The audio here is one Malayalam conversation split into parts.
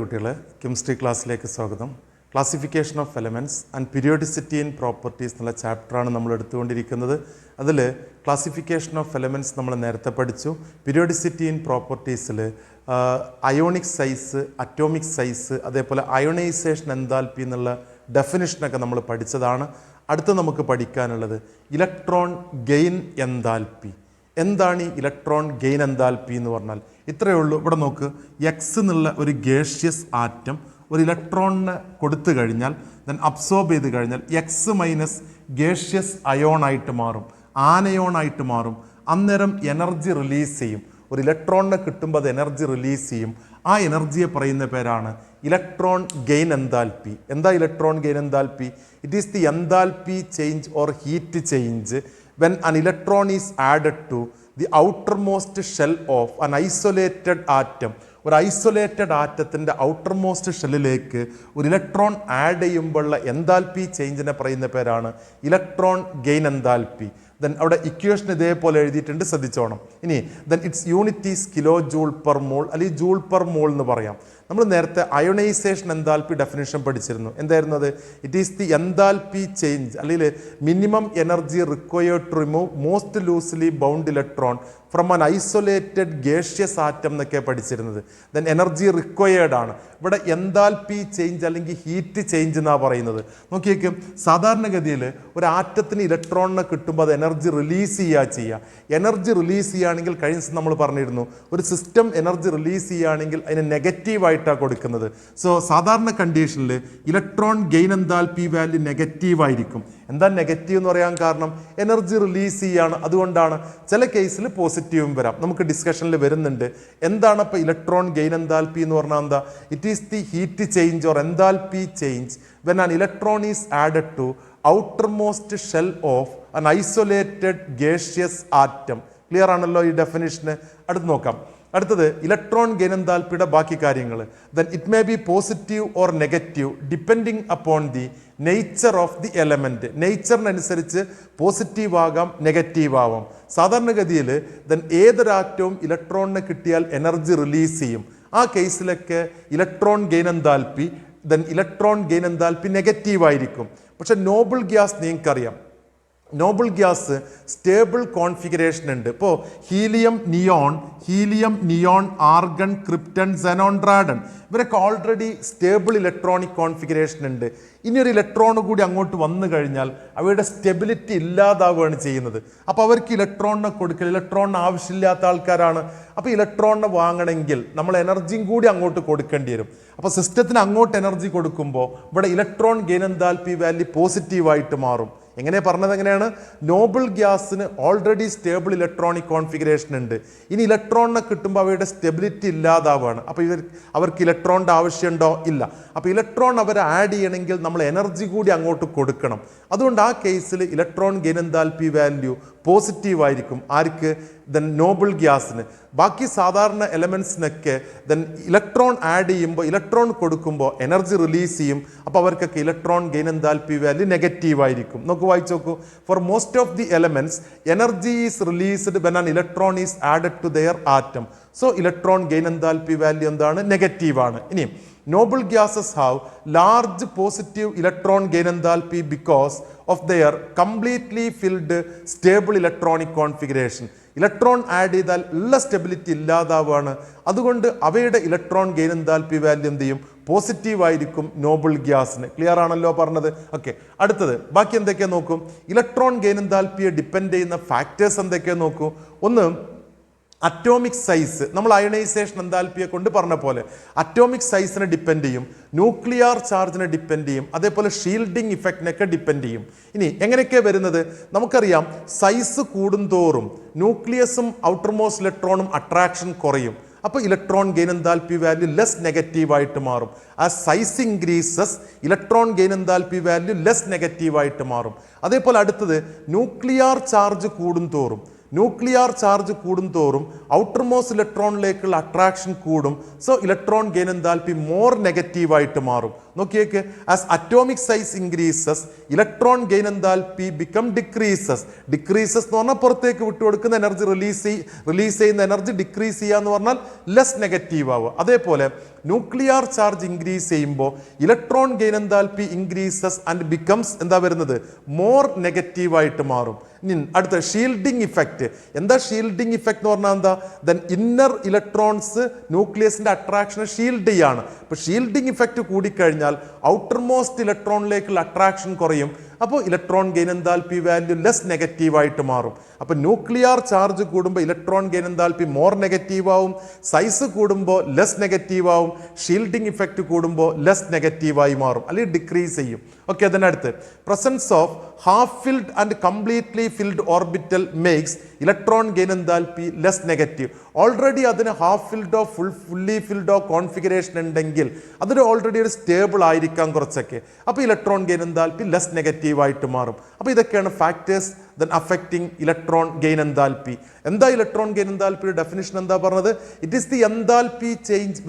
കുട്ടികളെ കെമിസ്ട്രി ക്ലാസ്സിലേക്ക് സ്വാഗതം. Classification of elements and periodicity in properties എന്നുള്ള ചാപ്റ്ററാണ് നമ്മൾ എടുത്തുകൊണ്ടിരിക്കുന്നത്. അതിൽ ക്ലാസിഫിക്കേഷൻ ഓഫ് എലമെൻറ്റ്സ് നമ്മൾ നേരത്തെ പഠിച്ചു. പീരിയോഡിസിറ്റി ഇൻ പ്രോപ്പർട്ടീസിൽ അയോണിക് സൈസ്, അറ്റോമിക് സൈസ്, അതേപോലെ അയോണൈസേഷൻ എൻതാൽപ്പി എന്നുള്ള ഡെഫിനിഷനൊക്കെ നമ്മൾ പഠിച്ചതാണ്. അടുത്ത് നമുക്ക് പഠിക്കാനുള്ളത് ഇലക്ട്രോൺ ഗെയിൻ എൻതാൽപ്പി. എന്താണ് ഈ ഇലക്ട്രോൺ ഗെയിൻ എൻതാൽപ്പി എന്ന് പറഞ്ഞാൽ ഇത്രയേ ഉള്ളൂ. ഇവിടെ നോക്ക്, എക്സ് എന്നുള്ള ഒരു ഗേഷ്യസ് ആറ്റം ഒരു ഇലക്ട്രോണിന് കൊടുത്തു കഴിഞ്ഞാൽ ദെൻ അബ്സോർബ് ചെയ്ത് കഴിഞ്ഞാൽ എക്സ് മൈനസ് ഗേഷ്യസ് അയോണായിട്ട് മാറും, ആനയോണായിട്ട് മാറും. അന്നേരം എനർജി റിലീസ് ചെയ്യും. ഒരു ഇലക്ട്രോണിനെ കിട്ടുമ്പോൾ അത് എനർജി റിലീസ് ചെയ്യും. ആ എനർജിയെ പറയുന്ന പേരാണ് ഇലക്ട്രോൺ ഗെയിൻ എൻതാൽപ്പി. എന്താ electron gain enthalpy? It is the enthalpy change or heat change when an electron is added to the outermost shell of an isolated atom. ഒരു ഐസൊലേറ്റഡ് ആറ്റത്തിൻ്റെ ഔട്ടർമോസ്റ്റ് ഷെല്ലിലേക്ക് ഒരു ഇലക്ട്രോൺ ആഡ് ചെയ്യുമ്പോഴുള്ള എൻതാൽപ്പി ചേഞ്ചിനെ പറയുന്ന പേരാണ് ഇലക്ട്രോൺ ഗെയിൻ എൻതാൽപ്പി. ദെൻ അവിടെ ഇക്വേഷൻ ഇതേപോലെ എഴുതിയിട്ടുണ്ട്, ശ്രദ്ധിച്ചോണം. ഇനി then it's unit is kilo joule per mole അല്ലെങ്കിൽ ജൂൾ പെർ മോൾ എന്ന് പറയാം. നമ്മൾ നേരത്തെ അയോണൈസേഷൻ എൻതാൽപ്പി ഡെഫിനേഷൻ പഠിച്ചിരുന്നു. എന്തായിരുന്നു അത്? It is the enthalpy change അല്ലെങ്കിൽ minimum energy required to remove most loosely bound electron from an isolated gaseous atom എന്നൊക്കെ പഠിച്ചിരുന്നത്. ദെൻ എനർജി റിക്വയേർഡ് ആണ്. ഇവിടെ എൻതാൽപ്പി ചേഞ്ച് അല്ലെങ്കിൽ ഹീറ്റ് ചേഞ്ച് എന്നാണ് പറയുന്നത്. നോക്കിയേക്കും, സാധാരണഗതിയിൽ ഒരു ആറ്റത്തിന് ഇലക്ട്രോണിനെ കിട്ടുമ്പോൾ അത് എനർജി റിലീസ് ചെയ്യുക. എനർജി റിലീസ് ചെയ്യുകയാണെങ്കിൽ കഴിഞ്ഞ ദിവസം നമ്മൾ പറഞ്ഞിരുന്നു, ഒരു സിസ്റ്റം എനർജി റിലീസ് ചെയ്യുകയാണെങ്കിൽ അതിന് നെഗറ്റീവായിട്ടാണ് കൊടുക്കുന്നത്. സോ സാധാരണ കണ്ടീഷനിൽ ഇലക്ട്രോൺ ഗെയിൻ എൻതാൽപ്പി വാല്യൂ നെഗറ്റീവായിരിക്കും. എന്താ നെഗറ്റീവ് എന്ന് പറയാൻ കാരണം? എനർജി റിലീസ് ചെയ്യാണ്. അതുകൊണ്ടാണ് ചില കേസിൽ പോസിറ്റീവും വരാം. നമുക്ക് ഡിസ്കഷനിൽ വരുന്നുണ്ട്. എന്താണ് അപ്പോൾ ഇലക്ട്രോൺ ഗെയിൻ എൻതാൽപ്പി എന്ന് പറഞ്ഞാൽ എന്താ? It is the heat change or enthalpy change when an electron is added to outermost shell of an isolated gaseous atom. Clear ആണല്ലോ ഈ ഡെഫിനിഷന്? അടുത്ത് നോക്കാം. അടുത്തത് ഇലക്ട്രോൺ ഗെയിൻ എൻതാൽപ്പിയുടെ ബാക്കി കാര്യങ്ങൾ. Then it may be positive or negative depending upon the nature of the element. നേച്ചറിനനുസരിച്ച് പോസിറ്റീവ് ആകാം, നെഗറ്റീവ് ആവാം. സാധാരണഗതിയിൽ ദെൻ ഏതൊരാറ്റവും ഇലക്ട്രോണിനെ കിട്ടിയാൽ എനർജി റിലീസ് ചെയ്യും. ആ കേസിലൊക്കെ ഇലക്ട്രോൺ ഗെയിൻ എൻതാൽപ്പി നെഗറ്റീവ് ആയിരിക്കും. പക്ഷെ നോബിൾ ഗ്യാസ് നിങ്ങൾക്കറിയാം, നോബിൾ ഗ്യാസ് സ്റ്റേബിൾ കോൺഫിഗറേഷൻ ഉണ്ട്. ഇപ്പോൾ helium neon, argon, krypton, Zenon, radon ഇവരൊക്കെ ഓൾറെഡി സ്റ്റേബിൾ ഇലക്ട്രോണിക് കോൺഫിഗറേഷൻ ഉണ്ട്. ഇനി ഒരു ഇലക്ട്രോൺ കൂടി അങ്ങോട്ട് വന്നു കഴിഞ്ഞാൽ അവയുടെ സ്റ്റെബിലിറ്റി ഇല്ലാതാവുകയാണ് ചെയ്യുന്നത്. അപ്പോൾ അവർക്ക് ഇലക്ട്രോണിനെ കൊടുക്കൽ, ഇലക്ട്രോണിന് ആവശ്യമില്ലാത്ത ആൾക്കാരാണ്. അപ്പോൾ ഇലക്ട്രോണിനെ വാങ്ങണമെങ്കിൽ നമ്മൾ എനർജിയും കൂടി അങ്ങോട്ട് കൊടുക്കേണ്ടി വരും. അപ്പോൾ സിസ്റ്റത്തിന് അങ്ങോട്ട് എനർജി കൊടുക്കുമ്പോൾ ഇവിടെ ഇലക്ട്രോൺ ഗെയിൻ എൻതാൽപ്പി വാല്യൂ പോസിറ്റീവായിട്ട് മാറും. എങ്ങനെ പറഞ്ഞത്? എങ്ങനെയാണ്? നോബിൾ ഗ്യാസിന് ഓൾറെഡി സ്റ്റേബിൾ ഇലക്ട്രോണിക് കോൺഫിഗറേഷൻ ഉണ്ട്. ഇനി ഇലക്ട്രോണിനെ കിട്ടുമ്പോൾ അവയുടെ സ്റ്റെബിലിറ്റി ഇല്ലാതാവുകയാണ്. അപ്പോൾ അവർക്ക് ഇലക്ട്രോണിൻ്റെ ആവശ്യമുണ്ടോ? ഇല്ല. അപ്പോൾ ഇലക്ട്രോൺ അവർ ആഡ് ചെയ്യണമെങ്കിൽ നമ്മൾ എനർജി കൂടി അങ്ങോട്ട് കൊടുക്കണം. അതുകൊണ്ട് ആ കേസിൽ electron gain enthalpy value positive ആയിരിക്കും. ആർക്ക്? ദെൻ നോബിൾ ഗ്യാസിന്. ബാക്കി സാധാരണ എലമെൻസിനൊക്കെ ദെൻ ഇലക്ട്രോൺ ആഡ് ചെയ്യുമ്പോൾ, ഇലക്ട്രോൺ കൊടുക്കുമ്പോൾ എനർജി റിലീസ് ചെയ്യും. അപ്പോൾ അവർക്കൊക്കെ electron gain enthalpy value negative ആയിരിക്കും. നോക്കൂ, വായിച്ചു നോക്കൂ. For most of the elements energy is released when an electron is added to their atom. So electron gain enthalpy value എന്താണ്? നെഗറ്റീവ് ആണ്. ഇനി noble gases have large positive electron gain enthalpy because of their completely filled stable electronic configuration. Electron add ചെയ്താൽ ഉള്ള സ്റ്റെബിലിറ്റി ഇല്ലാതാവുകയാണ്. അതുകൊണ്ട് അവയുടെ ഇലക്ട്രോൺ ഗെയിൻ എൻതാൽപ്പി വാല്യൂ എന്ത് ചെയ്യും? പോസിറ്റീവ് ആയിരിക്കും നോബിൾ ഗ്യാസിന്. ക്ലിയർ ആണല്ലോ പറഞ്ഞത്? ഓക്കെ. അടുത്തത് ബാക്കി എന്തൊക്കെയാ നോക്കും. ഇലക്ട്രോൺ ഗെയിൻ എൻതാൽപ്പിയെ ഡിപ്പെൻഡ് ചെയ്യുന്ന ഫാക്ടേഴ്സ് എന്തൊക്കെയാ നോക്കൂ. ഒന്ന്, അറ്റോമിക് സൈസ്. നമ്മൾ അയണൈസേഷൻ എൻതാൽപ്പിയെ കൊണ്ട് പറഞ്ഞ പോലെ അറ്റോമിക് സൈസിനെ ഡിപ്പെൻഡ് ചെയ്യും, ന്യൂക്ലിയർ ചാർജിനെ ഡിപ്പെൻഡ് ചെയ്യും, അതേപോലെ ഷീൽഡിംഗ് ഇഫക്റ്റിനൊക്കെ ഡിപ്പെൻഡ് ചെയ്യും. ഇനി എങ്ങനെയൊക്കെയാണ് വരുന്നത്? നമുക്കറിയാം, സൈസ് കൂടുന്തോറും ന്യൂക്ലിയസും ഔട്ടർമോസ്റ്റ് ഇലക്ട്രോണും അട്രാക്ഷൻ കുറയും. അപ്പോൾ electron gain enthalpy value less നെഗറ്റീവായിട്ട് മാറും. ആ size increases, electron gain enthalpy value less നെഗറ്റീവായിട്ട് മാറും. അതേപോലെ അടുത്തത്, ന്യൂക്ലിയർ ചാർജ് കൂടുന്തോറും ഔട്ടർമോസ്റ്റ് ഇലക്ട്രോണിലേക്കുള്ള അട്രാക്ഷൻ കൂടും. So electron gain enthalpy more നെഗറ്റീവായിട്ട് മാറും. നോക്കിയേക്ക്, as atomic size increases electron gain enthalpy become decreases എന്ന് പറഞ്ഞാൽ പുറത്തേക്ക് വിട്ടുകൊടുക്കുന്ന എനർജി റിലീസ് ചെയ്യുന്ന എനർജി ഡിക്രീസ് ചെയ്യുക എന്ന് പറഞ്ഞാൽ ലെസ് നെഗറ്റീവ് ആവുക. അതേപോലെ ന്യൂക്ലിയർ ചാർജ് ഇൻക്രീസ് ചെയ്യുമ്പോൾ electron gain enthalpy increases and becomes എന്താ വരുന്നത്, മോർ നെഗറ്റീവായിട്ട് മാറും. ഇനി അടുത്ത ഷീൽഡിങ് ഇഫക്റ്റ്. എന്താ ഷീൽഡിങ് ഇഫക്റ്റ് എന്ന് പറഞ്ഞാൽ എന്താ, ദെൻ ഇന്നർ ഇലക്ട്രോൺസ് ന്യൂക്ലിയസിന്റെ അട്രാക്ഷനെ ഷീൽഡ് ചെയ്യാണ്. അപ്പോൾ ഷീൽഡിങ് ഇഫക്റ്റ് കൂടിക്കഴിഞ്ഞാൽ ഔട്ടർ മോസ്റ്റ് ഇലക്ട്രോണിലേക്കുള്ള അട്രാക്ഷൻ കുറയും. അപ്പോൾ electron gain enthalpy value less നെഗറ്റീവായിട്ട് മാറും. അപ്പോൾ ന്യൂക്ലിയർ ചാർജ് കൂടുമ്പോൾ electron gain enthalpy more negative ആവും, സൈസ് കൂടുമ്പോൾ ലെസ് നെഗറ്റീവ് ആവും, ഷീൽഡിങ് ഇഫക്റ്റ് കൂടുമ്പോൾ ലെസ് നെഗറ്റീവായി മാറും അല്ലെങ്കിൽ ഡിക്രീസ് ചെയ്യും. ഓക്കെ, അതിനടുത്ത് presence of half filled and completely filled orbital makes electron gain enthalpy less negative. Already അതിന് ഹാഫ് ഫിൽഡോ ഫുള്ളി ഫിൽഡോ കോൺഫിഗറേഷൻ ഉണ്ടെങ്കിൽ അതൊരു ഓൾറെഡി ഒരു സ്റ്റേബിൾ ആയിരിക്കാം കുറച്ചൊക്കെ. അപ്പോൾ ഇലക്ട്രോൺ ഗെയിൻ എൻതാൽപ്പി ലെസ് നെഗറ്റീവായിട്ട് മാറും. അപ്പോൾ ഇതൊക്കെയാണ് factors then affecting electron gain enthalpy. എന്താ ഇലക്ട്രോൺ ഗെയിൻ എൻതാൽപ്പിയുടെ ഡെഫിനിഷൻ എന്താ പറഞ്ഞത്? It is the enthalpy change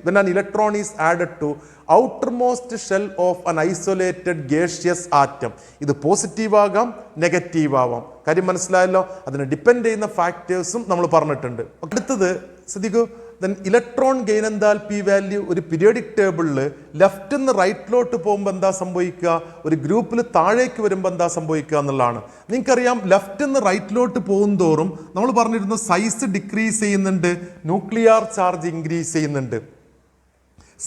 when an electron is added to outermost shell of an isolated gaseous atom. ഇത് പോസിറ്റീവ് ആകാം, നെഗറ്റീവ് ആവാം. കാര്യം മനസ്സിലായല്ലോ? അതിനെ ഡിപ്പെൻഡ് ചെയ്യുന്ന ഫാക്ടേഴ്സും നമ്മൾ പറഞ്ഞിട്ടുണ്ട്. അടുത്തത് ശ്രദ്ധിക്കൂ, then electron gain enthalpy value ഒരു പീരിയോഡിക് ടേബിളിൽ ലെഫ്റ്റ് നിന്ന് റൈറ്റിലോട്ട് പോകുമ്പോൾ എന്താ സംഭവിക്കുക, ഒരു ഗ്രൂപ്പിൽ താഴേക്ക് വരുമ്പോൾ എന്താ സംഭവിക്കുക എന്നുള്ളതാണ്. നിങ്ങൾക്കറിയാം, ലെഫ്റ്റ് നിന്ന് റൈറ്റിലോട്ട് പോകും തോറും നമ്മൾ പറഞ്ഞിരുന്നു സൈസ് ഡിക്രീസ് ചെയ്യുന്നുണ്ട്, ന്യൂക്ലിയർ ചാർജ് ഇൻക്രീസ് ചെയ്യുന്നുണ്ട്.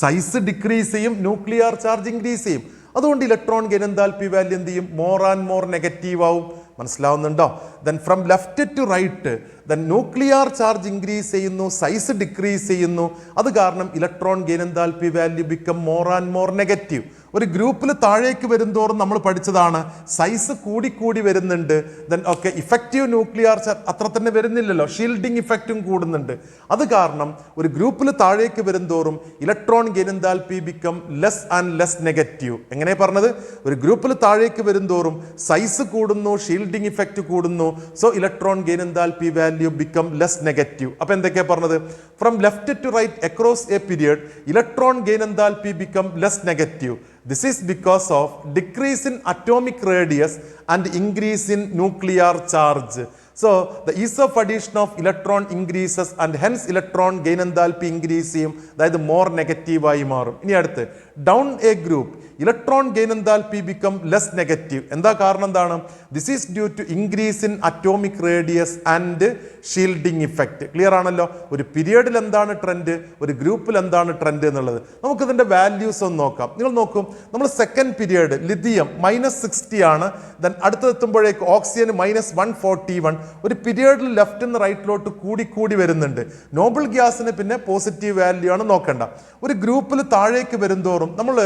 സൈസ് ഡിക്രീസ് ചെയ്യും, ന്യൂക്ലിയർ ചാർജ് ഇൻക്രീസ് ചെയ്യും. അതുകൊണ്ട് ഇലക്ട്രോൺ ഗെയിൻ എൻതാൽപ്പി വാല്യൂ എന്ത് ചെയ്യും, മോർ ആൻഡ് മോർ നെഗറ്റീവ് ആവും. മനസ്സിലാവുന്നുണ്ടോ? Then from left to right then nuclear charge increase ചെയ്യുന്നു, സൈസ് ഡിക്രീസ് ചെയ്യുന്നു. അത് കാരണം electron gain enthalpy value become more and more negative. ഒരു ഗ്രൂപ്പിൽ താഴേക്ക് വരുന്തോറും നമ്മൾ പഠിച്ചതാണ് സൈസ് കൂടി വരുന്നുണ്ട്. Then okay, effective nuclear charge അത്ര തന്നെ വരുന്നില്ലല്ലോ, ഷീൽഡിങ് ഇഫക്റ്റും കൂടുന്നുണ്ട്. അത് കാരണം ഒരു ഗ്രൂപ്പിൽ താഴേക്ക് വരുന്തോറും electron gain enthalpy become less and less negative. എങ്ങനെ പറഞ്ഞത്? ഒരു ഗ്രൂപ്പിൽ താഴേക്ക് വരുന്തോറും സൈസ് കൂടുന്നു, ഷീൽഡിങ് ഇഫക്റ്റ് കൂടുന്നു. So electron gain enthalpy value become less negative. അപ്പൊ എന്തൊക്കെയാ പറഞ്ഞത്? From left to right across a period electron gain enthalpy become less negative. This is because of decrease in atomic radius and increase in nuclear charge. So the ease of addition of electron increases and hence electron gain enthalpy increase ചെയ്യും, അതായത് മോർ നെഗറ്റീവായി മാറും. ഇനി അടുത്ത് down a group electron gain enthalpy become less negative. എന്താ കാരണം? എന്താണ്? This is due to increase in atomic radius and shielding effect. Clear ആണല്ലോ? ഒരു പീരിയഡിൽ എന്താണ് ട്രെൻഡ്, ഒരു ഗ്രൂപ്പിൽ എന്താണ് ട്രെൻഡ് എന്നുള്ളത്. നമുക്കിതിൻ്റെ വാല്യൂസ് ഒന്ന് നോക്കാം. നിങ്ങൾ നോക്കും, നമ്മൾ സെക്കൻഡ് പീരിയഡ് ലിഥിയം -60 ആണ്. ദെൻ അടുത്തെത്തുമ്പോഴേക്ക് ഓക്സിജൻ -141. ഒരു പീരിയഡിൽ ലെഫ്റ്റ് നിന്ന് റൈറ്റിലോട്ട് കൂടി വരുന്നുണ്ട്. നോബിൾ ഗ്യാസിന് പിന്നെ പോസിറ്റീവ് വാല്യൂ ആണ് നോക്കേണ്ട. ഒരു ഗ്രൂപ്പിൽ താഴേക്ക് വരുന്തോറും നമ്മൾ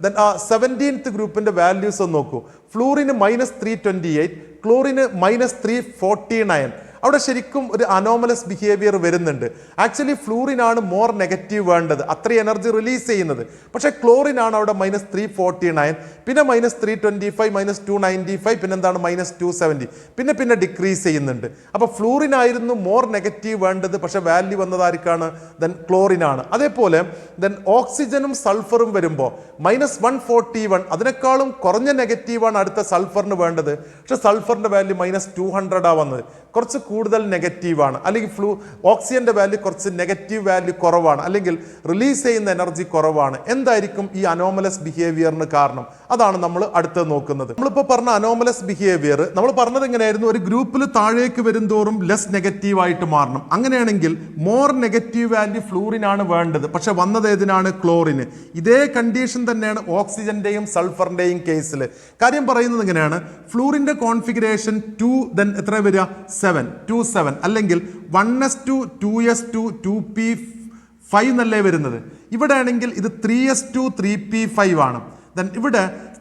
ദെൻ 17th ഗ്രൂപ്പിന്റെ വാല്യൂസ് ഒന്ന് നോക്കൂ. ഫ്ലൂറിന് -328, ക്ലോറിന് -349. അവിടെ ശരിക്കും ഒരു അനോമലസ് ബിഹേവിയർ വരുന്നുണ്ട്. ആക്ച്വലി ഫ്ലൂറിനാണ് മോർ നെഗറ്റീവ് വേണ്ടത്, അത്രയും എനർജി റിലീസ് ചെയ്യുന്നത്. പക്ഷേ ക്ലോറിനാണ് അവിടെ -349, പിന്നെ -325, -295, പിന്നെന്താണ് -270, പിന്നെ ഡിക്രീസ് ചെയ്യുന്നുണ്ട്. അപ്പോൾ ഫ്ലൂറിനായിരുന്നു മോർ നെഗറ്റീവ് വേണ്ടത്, പക്ഷേ വാല്യൂ വന്നതാർക്കാണ്? ദെൻ ക്ലോറിനാണ്. അതേപോലെ ദെൻ ഓക്സിജനും സൾഫറും വരുമ്പോൾ -141, അതിനേക്കാളും കുറഞ്ഞ നെഗറ്റീവാണ് അടുത്ത സൾഫറിന് വേണ്ടത്. പക്ഷേ സൾഫറിന്റെ വാല്യൂ -200 വന്നത്, കുറച്ച് കൂടുതൽ നെഗറ്റീവാണ്. അല്ലെങ്കിൽ ഓക്സിജന്റെ വാല്യൂ കുറച്ച് നെഗറ്റീവ് വാല്യൂ കുറവാണ്, അല്ലെങ്കിൽ റിലീസ് ചെയ്യുന്ന എനർജി കുറവാണ്. എന്തായിരിക്കും ഈ അനോമലസ് ബിഹേവിയറിന് കാരണം? അതാണ് നമ്മൾ അടുത്ത് നോക്കുന്നത്. നമ്മളിപ്പോൾ പറഞ്ഞ അനോമലസ് ബിഹേവിയർ നമ്മൾ പറഞ്ഞത് എങ്ങനെയായിരുന്നു? ഒരു ഗ്രൂപ്പിൽ താഴേക്ക് വരുന്തോറും ലെസ് നെഗറ്റീവ് ആയിട്ട് മാറണം. അങ്ങനെയാണെങ്കിൽ മോർ നെഗറ്റീവ് വാല്യൂ ഫ്ലൂറിനാണ് വേണ്ടത്, പക്ഷെ വന്നത് ഏതിനാണ്? ക്ലോറിന്. ഇതേ കണ്ടീഷൻ തന്നെയാണ് ഓക്സിജന്റെയും സൾഫറിന്റെയും കേസിൽ. കാര്യം പറയുന്നത് എങ്ങനെയാണ്? ഫ്ലൂറിന്റെ കോൺഫിഗറേഷൻ 2, ദെൻ എത്ര വരിക? 7 അല്ലെങ്കിൽ 1s2 2s2 2p5 എന്നല്ലേ വരുന്നത്. ഇവിടെ ആണെങ്കിൽ ഇത് 3s2 3p5 ആണ്.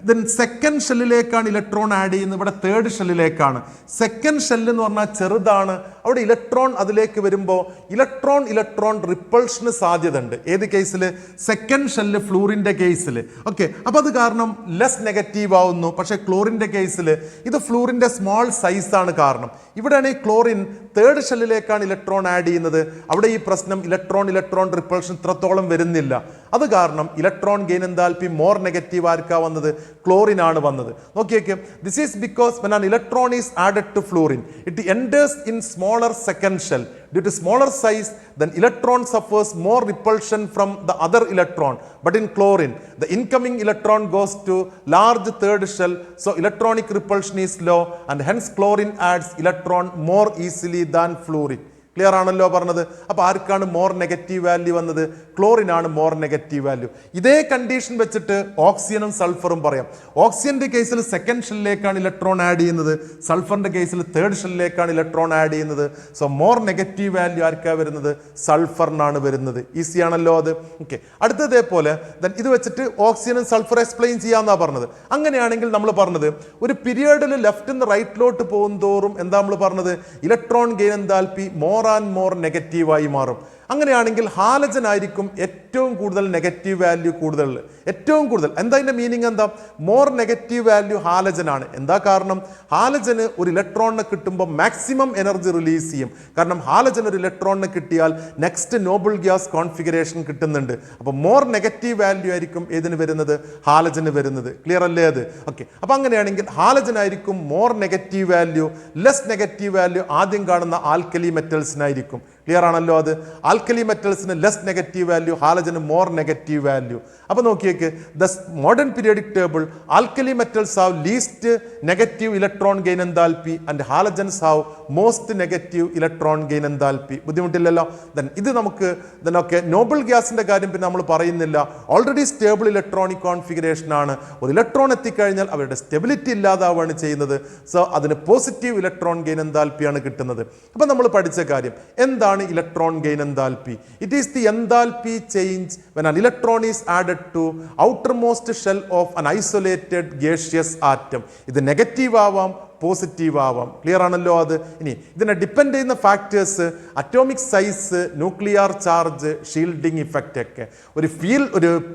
ദെൻ സെക്കൻഡ് ഷെല്ലിലേക്കാണ് ഇലക്ട്രോൺ ആഡ് ചെയ്യുന്നത്, ഇവിടെ തേർഡ് ഷെല്ലിലേക്കാണ്. സെക്കൻഡ് ഷെല്ല് എന്ന് പറഞ്ഞാൽ ചെറുതാണ്, അവിടെ ഇലക്ട്രോൺ അതിലേക്ക് വരുമ്പോൾ ഇലക്ട്രോൺ റിപ്പൾഷന് സാധ്യത ഉണ്ട്. ഏത് കേസിൽ? സെക്കൻഡ് ഷെല്ല് ഫ്ലൂറിൻ്റെ കേസിൽ. ഓക്കെ, അപ്പോൾ അത് കാരണം ലെസ് നെഗറ്റീവ് ആവുന്നു. പക്ഷേ ക്ലോറിൻ്റെ കേസിൽ ഇത് ഫ്ലൂറിൻ്റെ സ്മോൾ സൈസാണ് കാരണം. ഇവിടെയാണെങ്കിൽ ക്ലോറിൻ തേർഡ് ഷെല്ലിലേക്കാണ് ഇലക്ട്രോൺ ആഡ് ചെയ്യുന്നത്, അവിടെ ഈ പ്രശ്നം ഇലക്ട്രോൺ റിപ്പൾഷൻ ഇത്രത്തോളം വരുന്നില്ല. അത് കാരണം electron gain enthalpy more negative ആർക്കാ വന്നത്? ക്ലോറിനാണ് വന്നത്. നോക്കിയേക്ക്, this is because when an electron is added to fluorine it enters in small smaller second shell. Due to smaller size, then electron suffers more repulsion from the other electron. But in chlorine, the incoming electron goes to large third shell, so electronic repulsion is low, and hence chlorine adds electron more easily than fluorine. Clear ആണല്ലോ പറഞ്ഞത്. അപ്പോൾ ആർക്കാണ് മോർ നെഗറ്റീവ് വാല്യൂ വന്നത്? ക്ലോറിനാണ് മോർ നെഗറ്റീവ് വാല്യൂ. ഇതേ കണ്ടീഷൻ വെച്ചിട്ട് ഓക്സിജനും സൾഫറും പറയാം. ഓക്സിജന്റെ കേസിൽ സെക്കൻഡ് ഷെല്ലിലേക്കാണ് ഇലക്ട്രോൺ ആഡ് ചെയ്യുന്നത്, സൾഫറിന്റെ കേസിൽ തേർഡ് ഷെല്ലിലേക്കാണ് ഇലക്ട്രോൺ ആഡ് ചെയ്യുന്നത്. സോ മോർ നെഗറ്റീവ് വാല്യൂ ആർക്കാണ് വരുന്നത്? സൾഫറിനാണ് വരുന്നത്. ഈസി ആണല്ലോ അത്. ഓക്കെ, അടുത്തതേപോലെ ഇത് വെച്ചിട്ട് ഓക്സിജനും സൾഫർ എക്സ്പ്ലെയിൻ ചെയ്യാമെന്നാണ് പറഞ്ഞത്. അങ്ങനെയാണെങ്കിൽ നമ്മൾ പറഞ്ഞത് ഒരു പീരിയഡിൽ ലെഫ്റ്റ് നിന്ന് റൈറ്റിലോട്ട് പോകും തോറും എന്താ നമ്മൾ പറഞ്ഞത്? Electron gain enthalpy more and more നെഗറ്റീവായി മാറും. അങ്ങനെയാണെങ്കിൽ ഹാലജൻ ആയിരിക്കും ഏറ്റവും കൂടുതൽ നെഗറ്റീവ് വാല്യൂ കൂടുതൽ. ഏറ്റവും കൂടുതൽ എന്താ അതിൻ്റെ മീനിങ്? എന്താ? മോർ നെഗറ്റീവ് വാല്യൂ ഹാലജൻ ആണ്. എന്താ കാരണം? ഹാലജന് ഒരു ഇലക്ട്രോണിനെ കിട്ടുമ്പോൾ മാക്സിമം എനർജി റിലീസ് ചെയ്യും. കാരണം ഹാലജൻ ഒരു ഇലക്ട്രോണിനെ കിട്ടിയാൽ നെക്സ്റ്റ് നോബിൾ ഗ്യാസ് കോൺഫിഗറേഷൻ കിട്ടുന്നുണ്ട്. അപ്പോൾ മോർ നെഗറ്റീവ് വാല്യൂ ആയിരിക്കും ഏതിന് വരുന്നത്? ഹാലജന് വരുന്നത്. ക്ലിയർ അല്ലേ അത്? ഓക്കെ, അപ്പോൾ അങ്ങനെയാണെങ്കിൽ ഹാലജൻ ആയിരിക്കും more negative value. Less negative value ആദ്യം കാണുന്ന ആൽക്കലി മെറ്റൽസിനായിരിക്കും. ക്ലിയർ ആണല്ലോ അത്? ആൽക്കലി മെറ്റൽസിന് ലെസ് നെഗറ്റീവ് വാല്യൂ, ഹാലജന് മോർ നെഗറ്റീവ് വാല്യൂ. അപ്പോൾ നോക്കിയേക്ക്, the modern periodic table, alkali metals have least negative electron gain enthalpy and halogens have most negative electron gain enthalpy. ബുദ്ധിമുട്ടില്ലല്ലോ? ഇത് നമുക്ക് ഓക്കെ, നോബിൾ ഗ്യാസിന്റെ കാര്യം പിന്നെ നമ്മൾ പറയുന്നില്ല. ഓൾറെഡി സ്റ്റേബിൾ ഇലക്ട്രോണിക് കോൺഫിഗറേഷൻ ആണ്. ഒരു ഇലക്ട്രോൺ എത്തിക്കഴിഞ്ഞാൽ അവരുടെ സ്റ്റെബിലിറ്റി ഇല്ലാതാവുകയാണ് ചെയ്യുന്നത്. സോ അതിന് പോസിറ്റീവ് ഇലക്ട്രോൺ ഗെയിൻ എൻതാൽപ്പിയാണ് കിട്ടുന്നത്. അപ്പം നമ്മൾ പഠിച്ച കാര്യം എന്താണ് electron gain enthalpy? It is the enthalpy change when an electron is added to outermost shell of an isolated gaseous atom. ഇത് നെഗറ്റീവ് ആവാം, പോസിറ്റീവ് ആവാം. ക്ലിയർ ആണല്ലോ അത്? ഇനി ഇതിനെ ഡിപ്പെൻഡ് ചെയ്യുന്ന factors atomic size, nuclear charge, shielding effect ഒക്കെ. ഒരു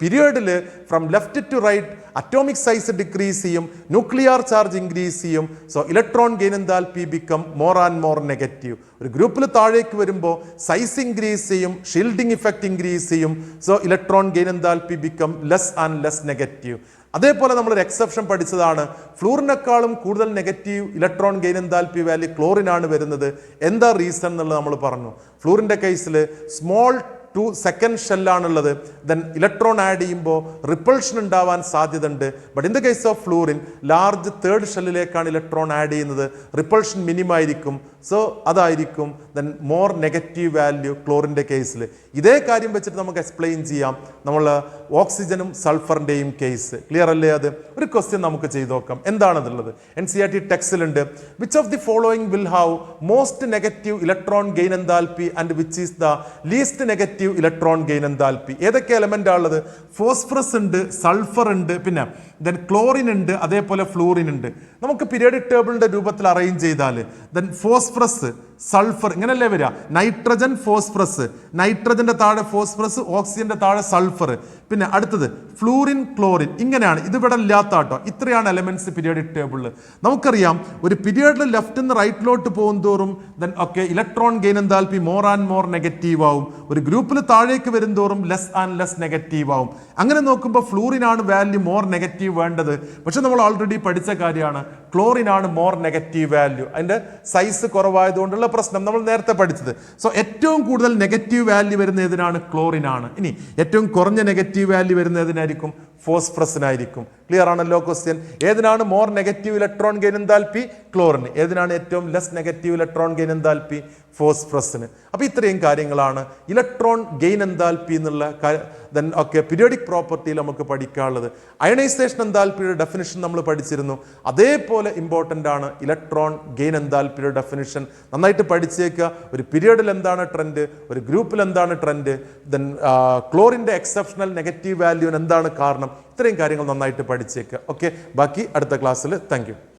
പീരിയഡിൽ from left to right atomic size decrease ചെയ്യും, ന്യൂക്ലിയർ ചാർജ് ഇൻക്രീസ് ചെയ്യും. So electron gain enthalpy become more and more negative. ഒരു ഗ്രൂപ്പിൽ താഴേക്ക് വരുമ്പോൾ സൈസ് ഇൻക്രീസ് ചെയ്യും, ഷീൽഡിംഗ് ഇഫക്റ്റ് ഇൻക്രീസ് ചെയ്യും. So electron gain enthalpy become less and less negative. അതേപോലെ നമ്മളൊരു എക്സെപ്ഷൻ പഠിച്ചതാണ്. ഫ്ലൂറിനേക്കാളും കൂടുതൽ negative electron gain enthalpy value ക്ലോറിനാണ് വരുന്നത്. എന്താ റീസൺ എന്നുള്ളത് നമ്മൾ പറഞ്ഞു. ഫ്ലൂറിൻ്റെ കേസിൽ സ്മോൾ ടു സെക്കൻഡ് ഷെല്ലാണുള്ളത്. ദെൻ ഇലക്ട്രോൺ ആഡ് ചെയ്യുമ്പോൾ റിപ്പൾഷൻ ഉണ്ടാവാൻ സാധ്യത ഉണ്ട്. But in the case of fluorine large third ഷെല്ലിലേക്കാണ് ഇലക്ട്രോൺ ആഡ് ചെയ്യുന്നത്. റിപ്പൾഷൻ മിനിമായിരിക്കും. സോ അതായിരിക്കും ദെൻ മോർ നെഗറ്റീവ് വാല്യൂ ക്ലോറിൻ്റെ കേസിൽ. ഇതേ കാര്യം വെച്ചിട്ട് നമുക്ക് എക്സ്പ്ലെയിൻ ചെയ്യാം നമ്മൾ ഓക്സിജനും സൾഫറിൻ്റെയും കേസ്. ക്ലിയർ അല്ലേ അത്? ഒരു ക്വസ്റ്റ്യൻ നമുക്ക് ചെയ്ത് നോക്കാം. എന്താണെന്നുള്ളത് NCERT ടെക്സ്റ്റിലുണ്ട്. Which of the following will have most negative electron gain enthalpy and which is the least negative electron gain enthalpy? ഏതൊക്കെ എലമെന്റ് ഉള്ളത്? ഫോസ്ഫറസ് ഉണ്ട്, സൾഫർ ഉണ്ട്, പിന്നെ ദെൻ ക്ലോറിൻ ഉണ്ട്, അതേപോലെ ഫ്ലൂറിൻ ഉണ്ട്. നമുക്ക് പീരിയോഡിക് ടേബിളിന്റെ രൂപത്തിൽ അറേഞ്ച് ചെയ്താൽ ദെൻ ഫോസ്ഫറസ്, സൾഫർ ഇങ്ങനല്ലേ വരിക? നൈട്രജൻ, ഫോസ്ഫറസ്, നൈട്രജന്റെ താഴെ ഫോസ്ഫറസ്, ഓക്സിജന്റെ താഴെ സൾഫർ, പിന്നെ അടുത്തത് ഫ്ലൂറിൻ, ക്ലോറിൻ. ഇങ്ങനെയാണ്. ഇത് ഇവിടെ ഇല്ലാത്ത കേട്ടോ. ഇത്രയാണ് എലമെന്റ്സ് പീരിയോഡിക് ടേബിളിൽ. നമുക്കറിയാം ഒരു പീരിയഡിൽ ലെഫ്റ്റ് നിന്ന് റൈറ്റിലോട്ട് പോകും തോറും then okay electron gain enthalpy more and more negative ആവും. ഒരു ഗ്രൂപ്പിൽ താഴേക്ക് വരും തോറും ലെസ് ആൻഡ് ലെസ് നെഗറ്റീവ് ആവും. അങ്ങനെ നോക്കുമ്പോൾ ഫ്ലൂറിനാണ് വാല്യൂ മോർ നെഗറ്റീവ് വേണ്ടത്. പക്ഷെ നമ്മൾ ഓൾറെഡി പഠിച്ച കാര്യമാണ് ക്ലോറിനാണ് മോർ നെഗറ്റീവ് വാല്യൂ. അതിൻ്റെ സൈസ് കുറവായതുകൊണ്ടുള്ള പ്രശ്നം നമ്മൾ നേരത്തെ പഠിച്ചത്. സോ ഏറ്റവും കൂടുതൽ നെഗറ്റീവ് വാല്യൂ വരുന്ന ഏതിനാണ്? ക്ലോറിനാണ്. ഇനി ഏറ്റവും കുറഞ്ഞ നെഗറ്റീവ് വാല്യൂ വരുന്ന ഏതിനായിരിക്കും? ഫോസ്ഫറസിനായിരിക്കും. ക്ലിയർ ആണല്ലോ ക്വസ്റ്റ്യൻ? ഏതിനാണ് more negative electron gain enthalpy? ക്ലോറിന്. ഏതിനാണ് ഏറ്റവും less negative electron gain enthalpy? ഫോസ്ഫറസിന്. അപ്പോൾ ഇത്രയും കാര്യങ്ങളാണ് ഇലക്ട്രോൺ ഗെയിൻ എൻതാൽപ്പി എന്നുള്ള ദെൻ ഓക്കെ പീരിയോഡിക് പ്രോപ്പർട്ടിയിൽ നമുക്ക് പഠിക്കാനുള്ളത്. അയണൈസേഷൻ എൻതാൽപ്പിയുടെ ഡെഫിനിഷൻ നമ്മൾ പഠിച്ചിരുന്നു. അതേപോലെ ഇമ്പോർട്ടൻ്റ് ആണ് ഇലക്ട്രോൺ ഗെയിൻ എൻതാൽപ്പിയുടെ ഡെഫിനിഷൻ. നന്നായിട്ട് പഠിച്ചേക്കുക. ഒരു പീരിയഡിൽ എന്താണ് ട്രെൻഡ്, ഒരു ഗ്രൂപ്പിൽ എന്താണ് ട്രെൻഡ്, ദെൻ ക്ലോറിൻ്റെ എക്സെപ്ഷണൽ നെഗറ്റീവ് വാല്യൂവിന് എന്താണ് കാരണം, ഇത്രയും കാര്യങ്ങൾ നന്നായിട്ട് പഠിച്ചേക്കുക. ഓക്കെ, ബാക്കി അടുത്ത ക്ലാസ്സിൽ. Thank you.